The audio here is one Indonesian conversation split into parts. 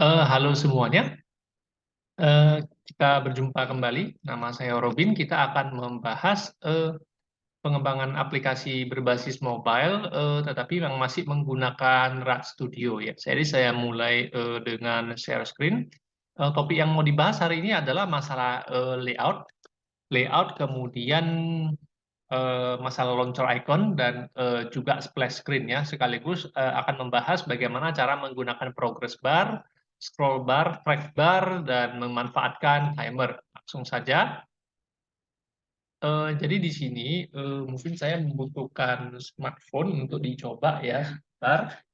Halo semuanya, kita berjumpa kembali. Nama saya Robin. Kita akan membahas pengembangan aplikasi berbasis mobile, tetapi yang masih menggunakan RAD Studio ya. Jadi saya mulai dengan share screen. Topik yang mau dibahas hari ini adalah masalah layout, kemudian masalah launcher icon dan juga splash screen ya. Sekaligus akan membahas bagaimana cara menggunakan progress bar, scroll bar, track bar, dan memanfaatkan timer. Langsung saja. Jadi di sini mungkin saya membutuhkan smartphone untuk dicoba ya. Sebentar.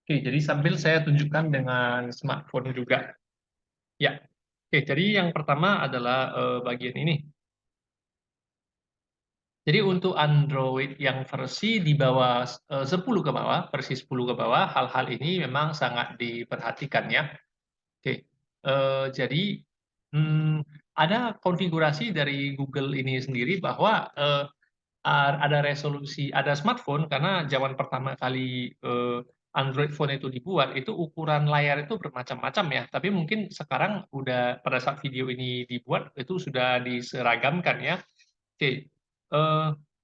Oke, jadi sambil saya tunjukkan dengan smartphone juga. Ya. Oke, jadi yang pertama adalah bagian ini. Jadi untuk Android yang versi di bawah 10 ke bawah, versi 10 ke bawah, hal-hal ini memang sangat diperhatikan ya. Oke, jadi ada konfigurasi dari Google ini sendiri bahwa ada resolusi, ada smartphone karena zaman pertama kali Android phone itu dibuat, itu ukuran layar itu bermacam-macam ya. Tapi mungkin sekarang udah pada saat video ini dibuat itu sudah diseragamkan ya. Oke,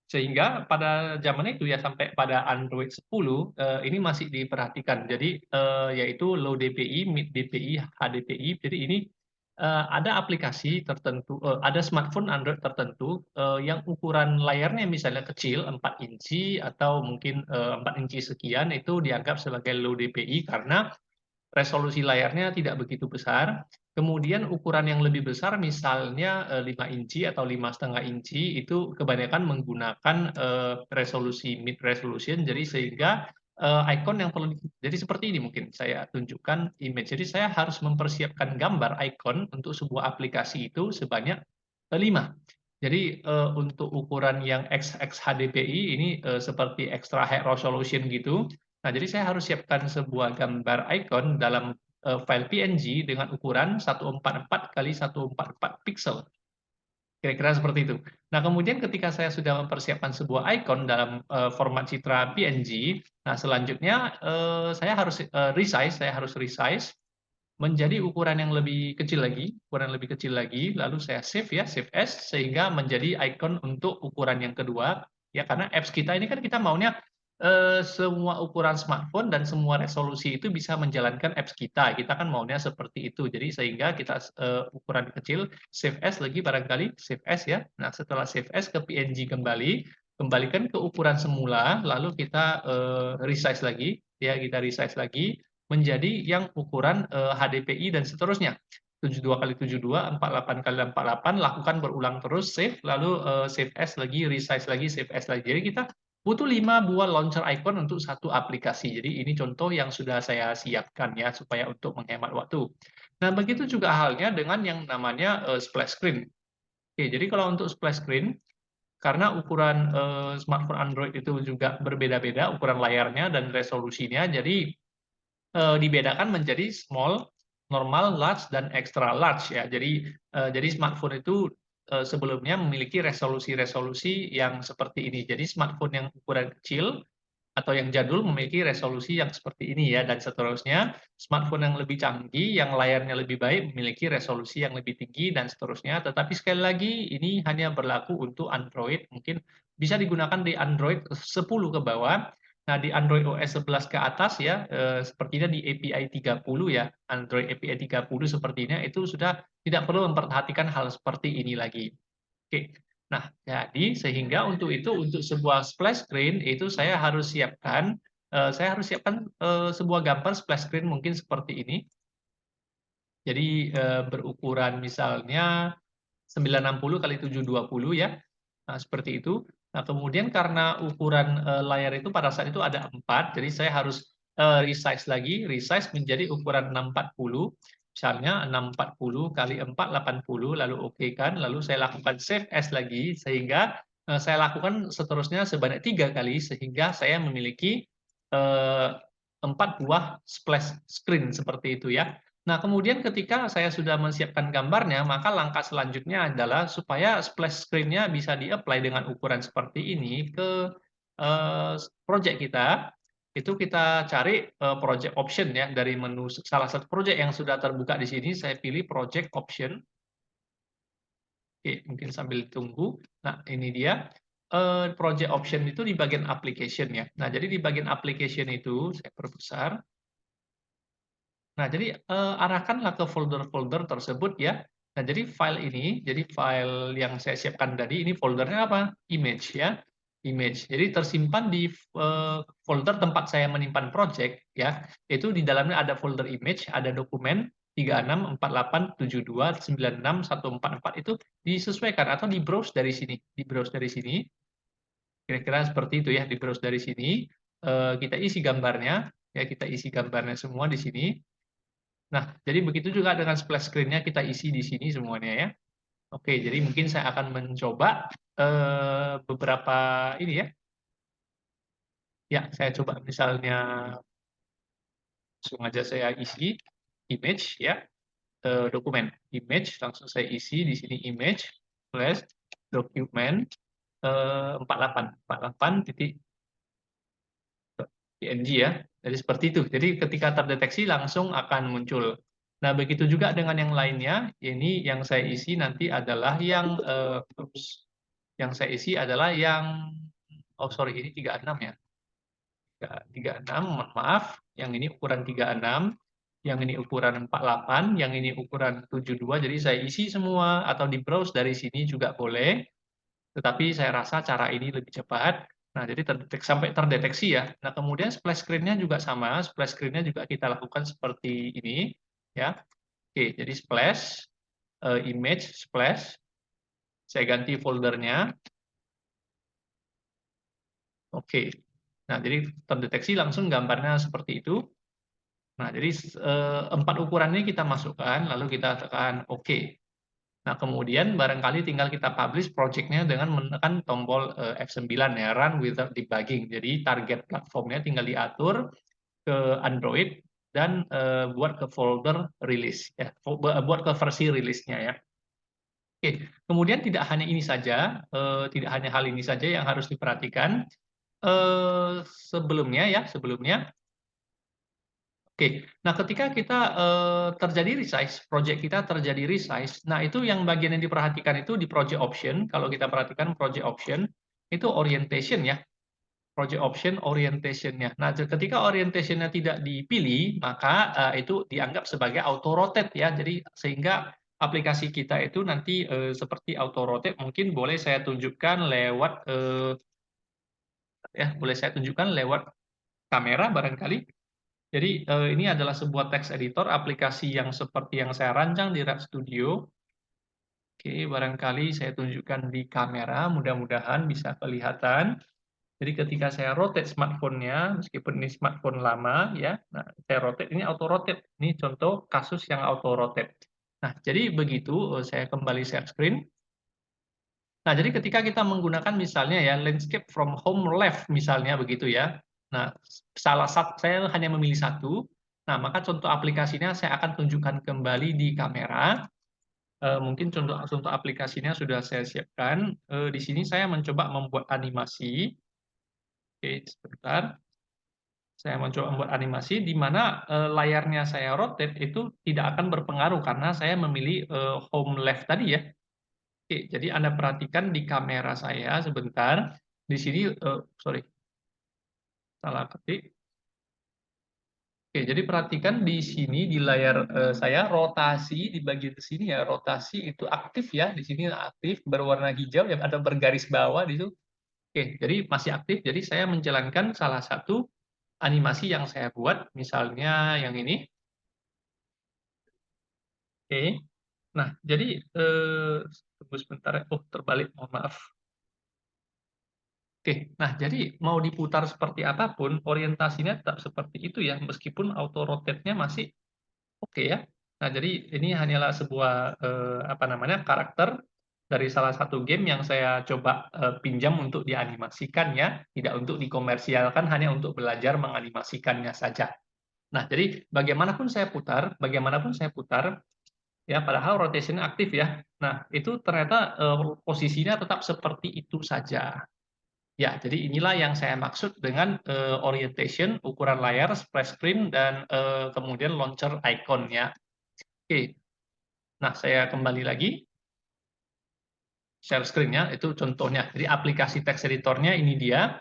sehingga pada zaman itu ya sampai pada Android 10, ini masih diperhatikan. Jadi, yaitu low DPI, mid DPI, HDPI. Jadi ini, ada aplikasi tertentu, ada smartphone Android tertentu, yang ukuran layarnya misalnya kecil, 4 inci atau mungkin, 4 inci sekian, itu dianggap sebagai low DPI karena resolusi layarnya tidak begitu besar, kemudian ukuran yang lebih besar misalnya, 5 inci atau 5,5 inci itu kebanyakan menggunakan, resolusi mid resolution, jadi sehingga, ikon yang perlu jadi seperti ini mungkin saya tunjukkan image. Jadi saya harus mempersiapkan gambar ikon untuk sebuah aplikasi itu sebanyak, 5. Jadi, untuk ukuran yang XHDPI ini, seperti extra high resolution gitu. Nah, jadi saya harus siapkan sebuah gambar icon dalam, file PNG dengan ukuran 144 kali 144 piksel, kira-kira seperti itu. Nah, kemudian ketika saya sudah mempersiapkan sebuah icon dalam, format citra PNG, nah selanjutnya, saya harus resize menjadi ukuran yang lebih kecil lagi, lalu saya save ya, save as, sehingga menjadi ikon untuk ukuran yang kedua, ya karena apps kita ini kan kita maunya, semua ukuran smartphone dan semua resolusi itu bisa menjalankan apps kita, kita kan maunya seperti itu. Jadi sehingga kita ukuran kecil, save as lagi barangkali, save as ya. Nah setelah save as ke PNG kembali, kembalikan ke ukuran semula, lalu kita, resize lagi, ya kita resize lagi, menjadi yang ukuran, HDPI dan seterusnya. 72 kali 72, 48 kali 48, lakukan berulang terus, save, lalu, save as lagi, resize lagi, save as lagi. Jadi kita butuh 5 buah launcher icon untuk satu aplikasi. Jadi ini contoh yang sudah saya siapkan ya, supaya untuk menghemat waktu. Nah, begitu juga halnya dengan yang namanya, splash screen. Oke, jadi kalau untuk splash screen, karena ukuran, smartphone Android itu juga berbeda-beda ukuran layarnya dan resolusinya, jadi dibedakan menjadi small, normal, large, dan extra large ya. Jadi smartphone itu, sebelumnya memiliki resolusi-resolusi yang seperti ini. Jadi smartphone yang ukuran kecil atau yang jadul memiliki resolusi yang seperti ini ya, dan seterusnya. Smartphone yang lebih canggih, yang layarnya lebih baik, memiliki resolusi yang lebih tinggi dan seterusnya. Tetapi sekali lagi ini hanya berlaku untuk Android, mungkin bisa digunakan di Android 10 ke bawah. Nah, di Android OS 11 ke atas ya, sepertinya di API 30 ya, Android API 30 sepertinya itu sudah tidak perlu memperhatikan hal seperti ini lagi. Oke. Nah, jadi sehingga untuk itu, untuk sebuah splash screen itu saya harus siapkan, sebuah gambar splash screen mungkin seperti ini. Jadi, berukuran misalnya 960 kali 720 ya, nah seperti itu. Nah kemudian karena ukuran, layar itu pada saat itu ada 4, jadi saya harus, resize menjadi ukuran 640, misalnya 640 kali 4, 80, lalu oke kan, lalu saya lakukan save as lagi, sehingga, saya lakukan seterusnya sebanyak 3 kali, sehingga saya memiliki, eee, 4 buah splash screen seperti itu ya. Nah, kemudian ketika saya sudah menyiapkan gambarnya, maka langkah selanjutnya adalah supaya splash screen-nya bisa di-apply dengan ukuran seperti ini ke project kita, itu kita cari, project option ya, dari menu salah satu project yang sudah terbuka di sini, saya pilih project option. Oke, mungkin sambil tunggu. Nah, ini dia, project option itu di bagian application ya. Nah, jadi di bagian application itu, saya perbesar. Nah, jadi, arahkanlah ke folder-folder tersebut ya. Nah, jadi file ini, jadi file yang saya siapkan tadi, ini foldernya apa? Image ya, image. Jadi tersimpan di folder tempat saya menyimpan project ya, itu di dalamnya ada folder image, ada dokumen 364872961444 itu disesuaikan atau di-browse dari sini, di-browse dari sini, kira-kira seperti itu ya, di-browse dari sini, kita isi gambarnya, ya kita isi gambarnya semua di sini. Nah, jadi begitu juga dengan splash screen-nya kita isi di sini semuanya ya. Oke, jadi mungkin saya akan mencoba, beberapa ini ya. Ya, saya coba misalnya langsung aja saya isi image ya, dokumen. Image langsung saya isi di sini image slash dokumen, 48 titik PNG ya. Jadi seperti itu. Jadi ketika terdeteksi langsung akan muncul. Nah, begitu juga dengan yang lainnya, ini yang saya isi nanti adalah yang, yang saya isi adalah yang oh sorry ini 36 ya, 36 mohon maaf, yang ini ukuran 36, yang ini ukuran 48, yang ini ukuran 72, jadi saya isi semua atau di-browse dari sini juga boleh. Tetapi saya rasa cara ini lebih cepat. Nah, jadi sampai terdeteksi ya. Nah, kemudian splash screen-nya juga sama, splash screen-nya juga kita lakukan seperti ini, ya. Oke, jadi splash, image, splash, saya ganti foldernya. Oke. Nah, jadi terdeteksi langsung gambarnya seperti itu. Nah, jadi 4 ukuran ini kita masukkan, lalu kita tekan oke. Nah, kemudian barangkali tinggal kita publish project-nya dengan menekan tombol, F9 ya, run without debugging. Jadi target platformnya tinggal diatur ke Android dan, buat ke folder rilis ya, buat ke versi rilisnya ya. Oke, kemudian tidak hanya ini saja, tidak hanya hal ini saja yang harus diperhatikan, sebelumnya oke. Nah, ketika kita, terjadi resize, project kita terjadi resize, nah itu yang bagian yang diperhatikan itu di project option, kalau kita perhatikan project option, itu orientation ya, project option orientation-nya. Nah, ketika orientation-nya tidak dipilih, maka, itu dianggap sebagai auto rotate ya. Jadi sehingga aplikasi kita itu nanti, seperti auto rotate mungkin boleh saya tunjukkan lewat, boleh saya tunjukkan lewat kamera barangkali. Jadi, ini adalah sebuah text editor aplikasi yang seperti yang saya rancang di Red Studio. Oke, barangkali saya tunjukkan di kamera, mudah-mudahan bisa kelihatan. Jadi ketika saya rotate smartphone-nya, meskipun ini smartphone lama ya, nah saya rotate, ini auto rotate. Ini contoh kasus yang auto rotate. Nah, jadi begitu, saya kembali share screen. Nah, jadi ketika kita menggunakan misalnya ya landscape from home left misalnya begitu ya. Nah, saya hanya memilih satu. Nah, maka contoh aplikasinya saya akan tunjukkan kembali di kamera. Mungkin contoh contoh aplikasinya sudah saya siapkan. Di sini saya mencoba membuat animasi. Oke, sebentar. Saya mencoba membuat animasi di mana, layarnya saya rotate itu tidak akan berpengaruh karena saya memilih, home left tadi ya. Oke, jadi Anda perhatikan di kamera saya sebentar, di sini, sorry, salah ketik. Oke, jadi perhatikan di sini di layar, saya rotasi di bagian sini ya, rotasi itu aktif ya, di sini aktif berwarna hijau yang ada bergaris bawah di situ. Oke, jadi masih aktif, jadi saya menjalankan salah satu animasi yang saya buat, misalnya yang ini. Oke. Nah, jadi, tunggu sebentar ya, oh terbalik, mohon maaf. Oke, nah jadi mau diputar seperti apapun, orientasinya tetap seperti itu ya, meskipun auto rotate-nya masih oke ya. Nah, jadi ini hanyalah sebuah, apa namanya, karakter dari salah satu game yang saya coba, pinjam untuk dianimasikan ya, tidak untuk dikomersialkan, hanya untuk belajar menganimasikannya saja. Nah, jadi bagaimanapun saya putar, ya padahal rotation aktif ya. Nah, itu ternyata, posisinya tetap seperti itu saja. Ya, jadi inilah yang saya maksud dengan orientation, ukuran layar, splash screen, dan kemudian launcher icon ya. Oke, nah saya kembali lagi, share screen-nya, itu contohnya. Jadi aplikasi text editor-nya ini dia.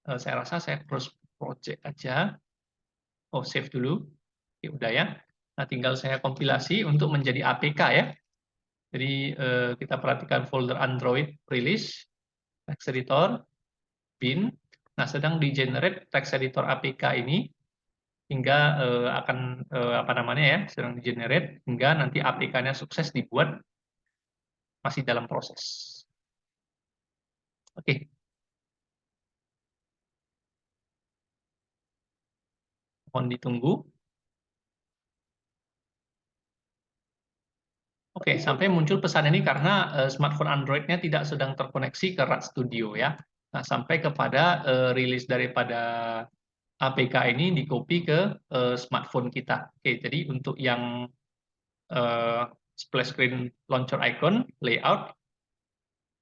Saya rasa saya close project aja. Oh, save dulu. Oke, udah ya. Nah, tinggal saya kompilasi untuk menjadi APK ya. Jadi kita perhatikan folder Android release, text editor, bin. Nah, sedang di-generate text editor APK ini hingga akan apa namanya ya, sedang di-generate hingga nanti APK-nya sukses dibuat, masih dalam proses. Oke, mohon ditunggu. Oke, sampai muncul pesan ini karena smartphone Android-nya tidak sedang terkoneksi ke RAD Studio ya. Nah, sampai kepada rilis daripada APK ini di-copy ke smartphone kita. Oke, jadi untuk yang splash screen launcher icon, layout,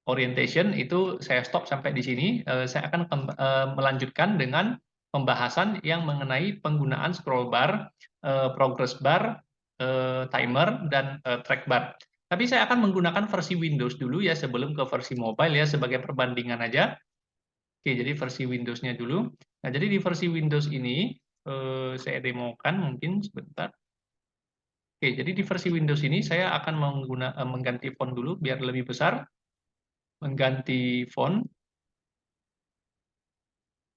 orientation itu saya stop sampai di sini. Saya akan melanjutkan dengan pembahasan yang mengenai penggunaan scroll bar, progress bar, timer, dan track bar. Tapi saya akan menggunakan versi Windows dulu ya sebelum ke versi mobile ya sebagai perbandingan aja. Oke, jadi versi Windows-nya dulu. Nah, jadi di versi Windows ini saya demokan mungkin sebentar. Oke, jadi di versi Windows ini saya akan mengganti font dulu biar lebih besar. Mengganti font.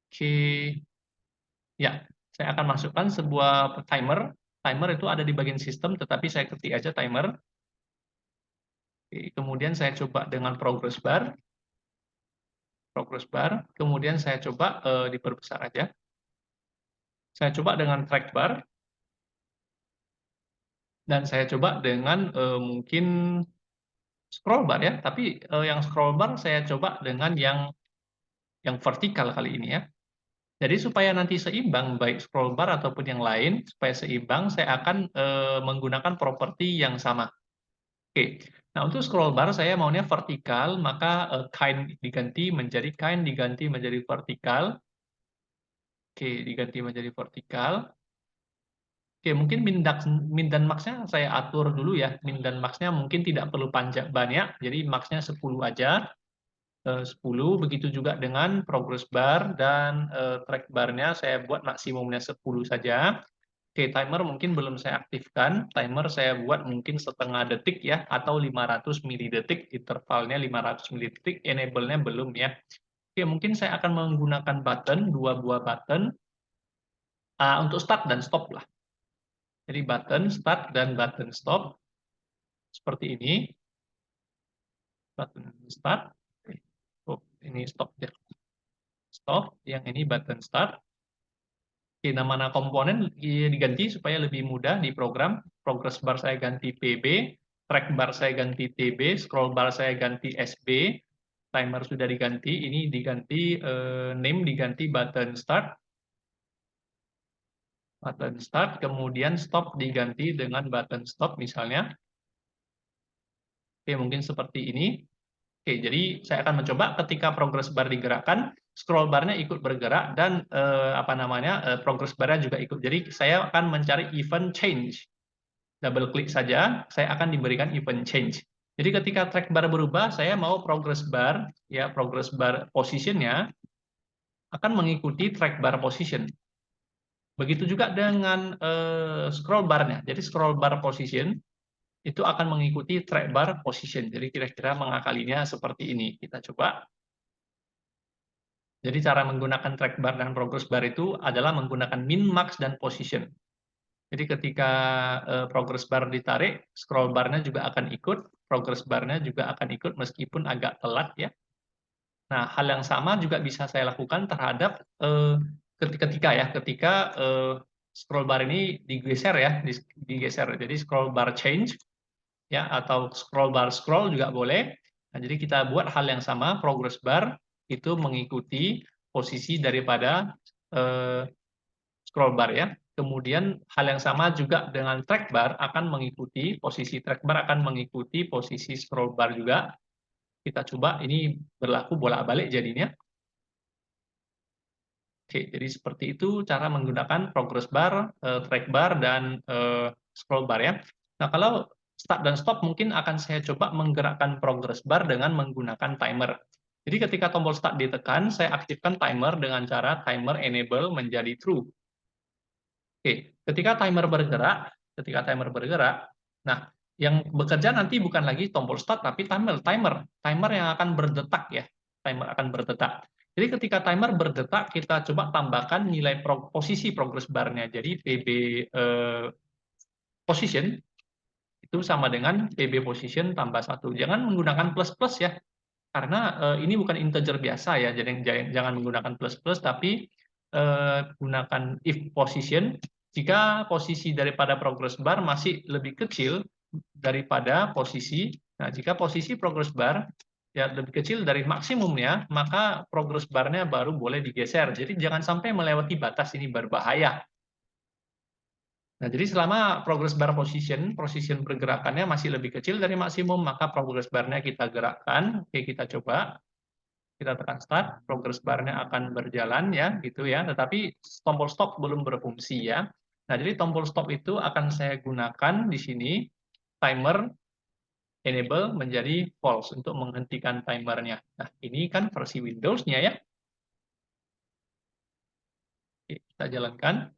Oke, ya, saya akan masukkan sebuah timer. Timer itu ada di bagian sistem, tetapi saya ketik aja timer. Oke, kemudian saya coba dengan progress bar. Kemudian saya coba diperbesar aja. Saya coba dengan track bar, dan saya coba dengan mungkin scroll bar ya. Tapi yang scroll bar saya coba dengan yang vertikal kali ini ya. Jadi supaya nanti seimbang, baik scroll bar ataupun yang lain, supaya seimbang, saya akan menggunakan properti yang sama. Oke, nah untuk scroll bar saya maunya vertikal, maka kind diganti menjadi vertikal. Oke, diganti menjadi vertikal. Oke, mungkin min dan max-nya saya atur dulu ya. Min dan max-nya mungkin tidak perlu panjang banyak, jadi max-nya 10 aja. 10, begitu juga dengan progress bar dan track bar-nya saya buat maksimumnya 10 saja. Oke, timer mungkin belum saya aktifkan. Timer saya buat mungkin setengah detik ya, atau 500 milidetik, intervalnya 500 milidetik, enable-nya belum ya. Oke, mungkin saya akan menggunakan button, 2 buah button, untuk start dan stop lah. Jadi button start dan button stop, seperti ini. Button start, oh, ini stop ya. Stop, yang ini button start. Oke, nama komponen diganti supaya lebih mudah di program. Progress bar saya ganti PB, track bar saya ganti TB, scroll bar saya ganti SB, timer sudah diganti, ini diganti name diganti button start, kemudian stop diganti dengan button stop misalnya. Oke, mungkin seperti ini. Oke, jadi saya akan mencoba ketika progress bar digerakkan, scroll bar-nya ikut bergerak dan progress bar-nya juga ikut. Jadi saya akan mencari event change. Double klik saja, saya akan diberikan event change. Jadi ketika track bar berubah, saya mau progress bar position-nya akan mengikuti track bar position. Begitu juga dengan scroll bar-nya. Jadi scroll bar position itu akan mengikuti track bar position. Jadi kira-kira mengakalinya seperti ini. Kita coba. Jadi cara menggunakan track bar dan progress bar itu adalah menggunakan min, max, dan position. Jadi ketika progress bar ditarik, scroll bar-nya juga akan ikut, progress bar-nya juga akan ikut meskipun agak telat ya. Nah, hal yang sama juga bisa saya lakukan terhadap ketika scroll bar ini digeser ya, digeser. Jadi scroll bar change ya, atau scroll bar scroll juga boleh. Nah, jadi kita buat hal yang sama, progress bar itu mengikuti posisi daripada scroll bar ya. Kemudian hal yang sama juga dengan track bar akan mengikuti posisi track bar akan mengikuti posisi scroll bar juga. Kita coba, ini berlaku bolak-balik jadinya. Oke, jadi seperti itu cara menggunakan progress bar, track bar, dan scroll bar ya. Nah, kalau start dan stop mungkin akan saya coba menggerakkan progress bar dengan menggunakan timer. Jadi ketika tombol start ditekan, saya aktifkan timer dengan cara timer enable menjadi true. Oke, ketika timer bergerak, nah yang bekerja nanti bukan lagi tombol start tapi timer yang akan berdetak ya, timer akan berdetak. Jadi ketika timer berdetak, kita coba tambahkan nilai posisi progress bar-nya. Jadi PB position itu sama dengan PB position tambah 1. Jangan menggunakan plus plus ya, karena ini bukan integer biasa ya, jadi jangan menggunakan plus plus, tapi gunakan if position jika posisi daripada progress bar masih lebih kecil daripada posisi. Nah, jika posisi progress bar ya lebih kecil dari maksimumnya, maka progress bar-nya baru boleh digeser. Jadi jangan sampai melewati batas, ini berbahaya. Nah, jadi selama progress bar position pergerakannya masih lebih kecil dari maksimum, maka progress bar-nya kita gerakkan. Oke, kita coba. Kita tekan start, progress bar-nya akan berjalan ya, gitu ya. Tetapi tombol stop belum berfungsi ya. Nah, jadi tombol stop itu akan saya gunakan di sini timer enable menjadi false untuk menghentikan timernya. Nah, ini kan versi Windows-nya ya. Oke, kita jalankan.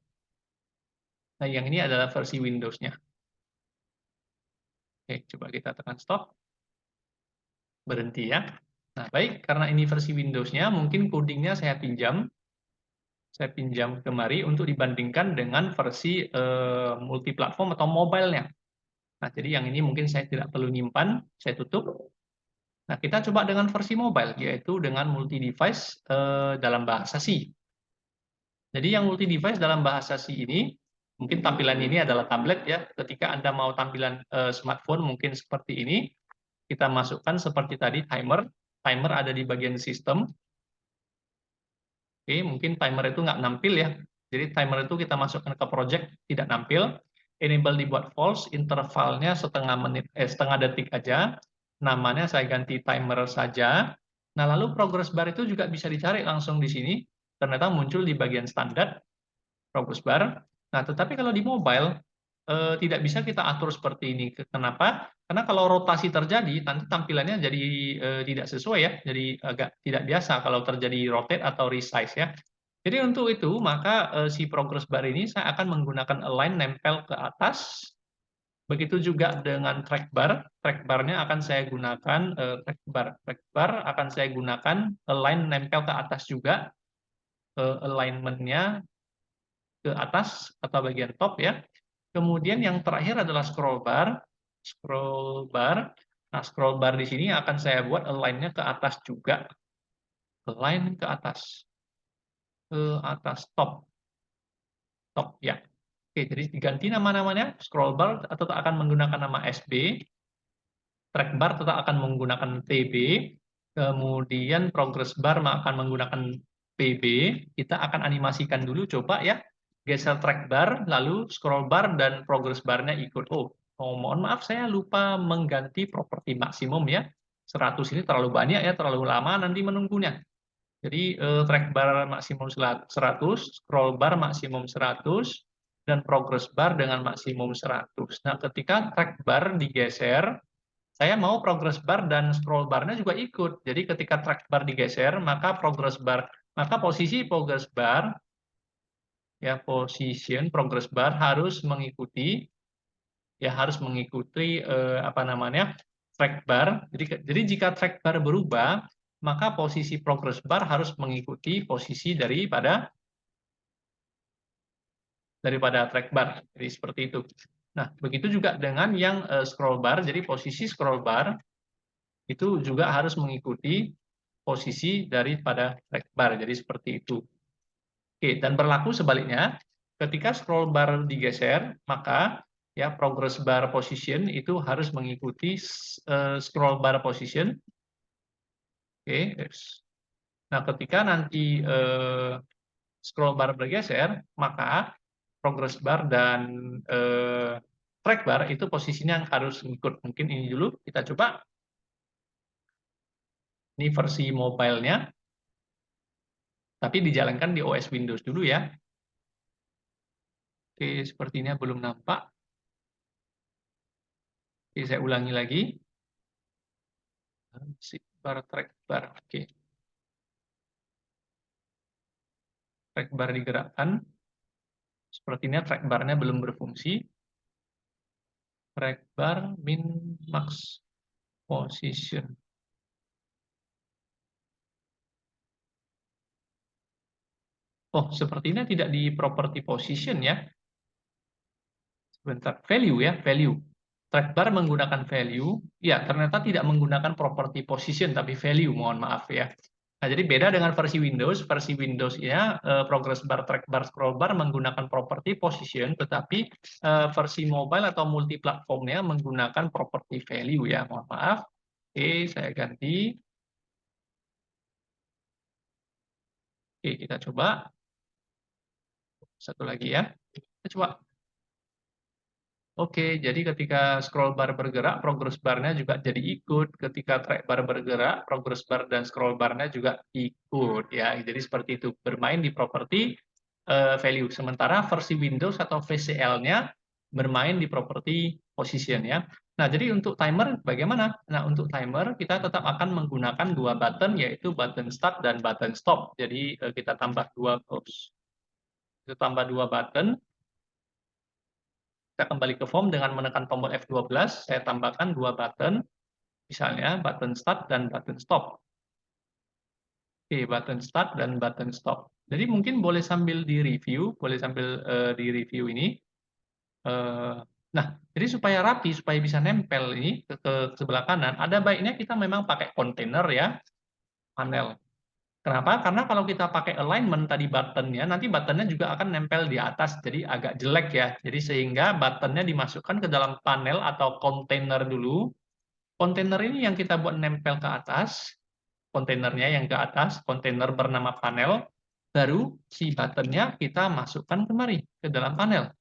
Nah, yang ini adalah versi Windows-nya. Oke, coba kita tekan stop. Berhenti ya. Nah, baik, karena ini versi Windows-nya, mungkin coding-nya saya pinjam kemari untuk dibandingkan dengan versi multiplatform atau mobile-nya. Nah, jadi yang ini mungkin saya tidak perlu nyimpan, saya tutup. Nah, kita coba dengan versi mobile, yaitu dengan multi-device dalam bahasa C. Jadi yang multi-device dalam bahasa C ini, mungkin tampilan ini adalah tablet ya. Ketika Anda mau tampilan smartphone mungkin seperti ini, kita masukkan seperti tadi timer. Timer ada di bagian sistem. Oke, mungkin timer itu nggak nampil ya. Jadi timer itu kita masukkan ke project, tidak nampil. Enable dibuat false, intervalnya setengah detik aja. Namanya saya ganti timer saja. Nah, lalu progress bar itu juga bisa dicari langsung di sini. Ternyata muncul di bagian standar progress bar. Nah, tetapi kalau di mobile tidak bisa kita atur seperti ini. Kenapa? Karena kalau rotasi terjadi, nanti tampilannya jadi tidak sesuai ya, jadi agak tidak biasa kalau terjadi rotate atau resize ya. Jadi untuk itu, maka si progress bar ini saya akan menggunakan align nempel ke atas. Begitu juga dengan track bar. Track bar-nya akan saya gunakan track bar akan saya gunakan align nempel ke atas juga. Alignment-nya ke atas atau bagian top ya. Kemudian yang terakhir adalah scroll bar. Scroll bar. Nah, scroll bar di sini akan saya buat align-nya ke atas juga. Align ke atas. Ke atas top. Top ya. Oke, jadi diganti nama-namanya. Scroll bar tetap akan menggunakan nama SB. Track bar tetap akan menggunakan TB. Kemudian progress bar akan menggunakan PB. Kita akan animasikan dulu coba ya. Geser track bar, lalu scroll bar dan progress bar-nya ikut. Mohon maaf saya lupa mengganti properti maksimum ya. 100 ini terlalu banyak ya, terlalu lama nanti menunggunya. Jadi track bar maksimum 100, scroll bar maksimum 100, dan progress bar dengan maksimum 100. Nah, ketika track bar digeser, saya mau progress bar dan scroll bar-nya juga ikut. Jadi ketika track bar digeser, maka posisi progress bar ya, progress bar harus mengikuti apa namanya? Track bar. Jadi jika track bar berubah, maka posisi progress bar harus mengikuti posisi daripada track bar. Jadi seperti itu. Nah, begitu juga dengan yang scroll bar. Jadi posisi scroll bar itu juga harus mengikuti posisi daripada track bar. Jadi seperti itu. Oke, dan berlaku sebaliknya, ketika scroll bar digeser, maka ya progress bar position itu harus mengikuti scroll bar position. Oke, nah ketika nanti scroll bar bergeser, maka progress bar dan track bar itu posisinya harus mengikut. Mungkin ini dulu kita coba. Ini versi mobile-nya. Tapi dijalankan di OS Windows dulu ya. Oke, sepertinya belum nampak. Oke, saya ulangi lagi. Bar, track bar. Oke, track bar digerakkan. Sepertinya track barnya belum berfungsi. Track bar min max position. Oh, sepertinya tidak di property position ya. Sebentar, value ya, value. Track bar menggunakan value, ya ternyata tidak menggunakan property position, tapi value, mohon maaf ya. Nah, jadi beda dengan versi Windows ya, progress bar, track bar, scroll bar menggunakan property position, tetapi versi mobile atau multi platformnya menggunakan property value ya, mohon maaf. Oke, saya ganti. Oke, kita coba. Satu lagi ya. Kita coba. Oke, jadi ketika scroll bar bergerak, progress bar-nya juga jadi ikut. Ketika track bar bergerak, progress bar dan scroll bar-nya juga ikut ya. Jadi seperti itu, bermain di property value. Sementara versi Windows atau VCL-nya bermain di property position ya. Nah, jadi untuk timer bagaimana? Nah, untuk timer kita tetap akan menggunakan dua button, yaitu button start dan button stop. Jadi kita tambah dua button. Kita kembali ke form dengan menekan tombol F12, saya tambahkan dua button, misalnya button start dan button stop. Oke, button start dan button stop. Jadi mungkin boleh sambil di-review, di-review ini. Nah, jadi supaya rapi, supaya bisa nempel ini ke sebelah kanan, ada baiknya kita memang pakai kontainer ya, panel. Kenapa? Karena kalau kita pakai alignment tadi buttonnya, nanti buttonnya juga akan nempel di atas, jadi agak jelek ya. Jadi sehingga buttonnya dimasukkan ke dalam panel atau kontainer dulu. Kontainer ini yang kita buat nempel ke atas, kontainernya yang ke atas, kontainer bernama panel, baru si buttonnya kita masukkan kemari, ke dalam panel.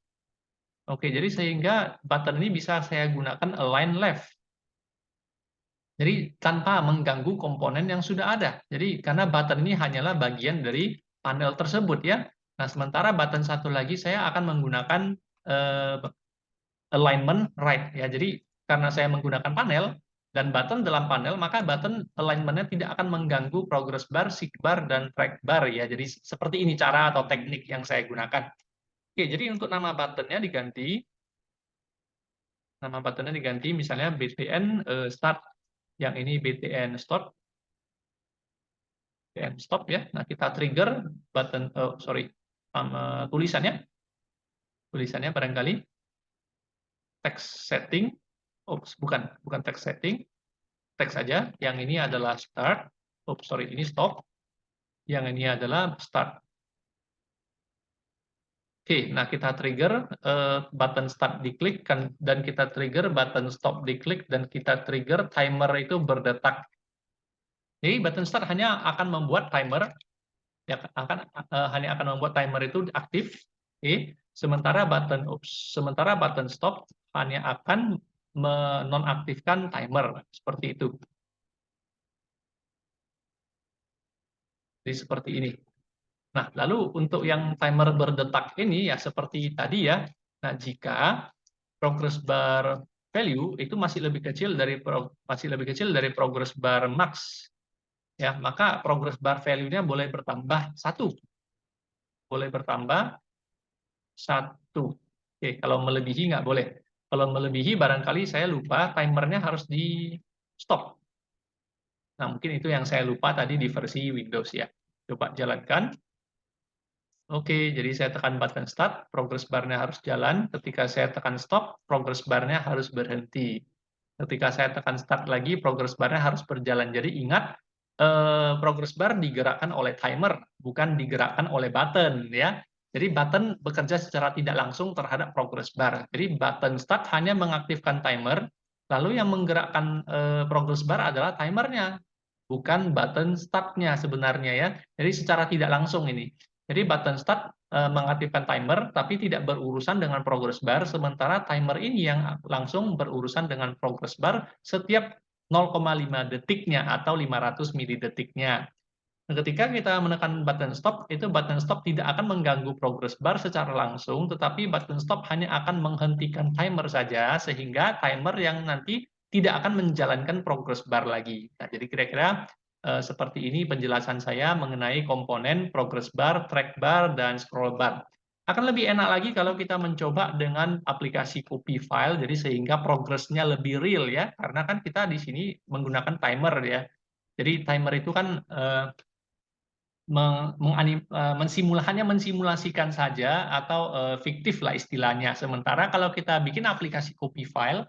Oke, jadi sehingga button ini bisa saya gunakan align left. Jadi tanpa mengganggu komponen yang sudah ada. Jadi karena button ini hanyalah bagian dari panel tersebut ya. Nah, sementara button satu lagi saya akan menggunakan eh, alignment right ya. Jadi karena saya menggunakan panel dan button dalam panel, maka button alignment-nya tidak akan mengganggu progress bar, seek bar, dan track bar ya. Jadi seperti ini cara atau teknik yang saya gunakan. Oke, jadi untuk nama buttonnya diganti. Nama buttonnya diganti misalnya BTN start. Yang ini BTN stop. BTN stop ya. Nah, kita trigger button, tulisannya. Tulisannya barangkali text setting. Oops, bukan text setting. Teks saja. Yang ini adalah start. Oops, sorry, ini stop. Yang ini adalah start. Oke, nah kita trigger button start diklik dan kita trigger button stop diklik dan kita trigger timer itu berdetak. Jadi button start hanya akan membuat timer ya hanya akan membuat timer itu aktif. Oke, sementara button stop hanya akan menonaktifkan timer seperti itu. Jadi seperti ini. Nah, lalu untuk yang timer berdetak ini ya seperti tadi ya. Nah, jika progress bar value itu masih lebih kecil dari progress bar max ya, maka progress bar value-nya boleh bertambah satu. Boleh bertambah satu. Oke, kalau melebihi nggak boleh. Kalau melebihi barangkali saya lupa timernya harus di stop. Nah, mungkin itu yang saya lupa tadi di versi Windows ya. Coba jalankan. Oke, jadi saya tekan button start, progress bar-nya harus jalan. Ketika saya tekan stop, progress bar-nya harus berhenti. Ketika saya tekan start lagi, progress bar-nya harus berjalan. Jadi ingat, progress bar digerakkan oleh timer, bukan digerakkan oleh button ya. Jadi button bekerja secara tidak langsung terhadap progress bar. Jadi button start hanya mengaktifkan timer, lalu yang menggerakkan progress bar adalah timernya, bukan button start-nya sebenarnya ya. Jadi secara tidak langsung ini. Jadi button start mengaktifkan timer, tapi tidak berurusan dengan progress bar, sementara timer ini yang langsung berurusan dengan progress bar setiap 0,5 detiknya atau 500 milidetiknya. Ketika kita menekan button stop, itu button stop tidak akan mengganggu progress bar secara langsung, tetapi button stop hanya akan menghentikan timer saja, sehingga timer yang nanti tidak akan menjalankan progress bar lagi. Nah, jadi kira-kira, seperti ini penjelasan saya mengenai komponen progress bar, track bar, dan scroll bar. Akan lebih enak lagi kalau kita mencoba dengan aplikasi copy file, jadi sehingga progresnya lebih real ya, karena kan kita di sini menggunakan timer ya. Jadi timer itu kan, hanya mensimulasikan saja atau, fiktif lah istilahnya. Sementara kalau kita bikin aplikasi copy file,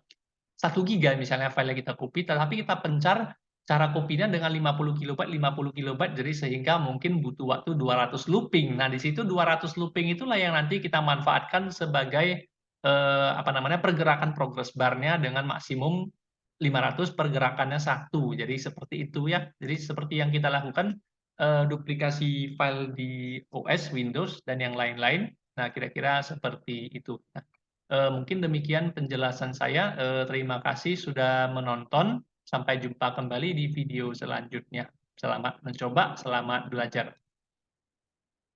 1 giga misalnya file yang kita copy, tetapi kita pencar cara copy-nya dengan 50 kilobyte, jadi sehingga mungkin butuh waktu 200 looping. Nah, di situ 200 looping itulah yang nanti kita manfaatkan sebagai, apa namanya, pergerakan progress bar-nya dengan maksimum 500 pergerakannya 1. Jadi seperti itu ya. Jadi seperti yang kita lakukan, duplikasi file di OS, Windows, dan yang lain-lain. Nah, kira-kira seperti itu. Nah, mungkin demikian penjelasan saya, terima kasih sudah menonton. Sampai jumpa kembali di video selanjutnya. Selamat mencoba, selamat belajar.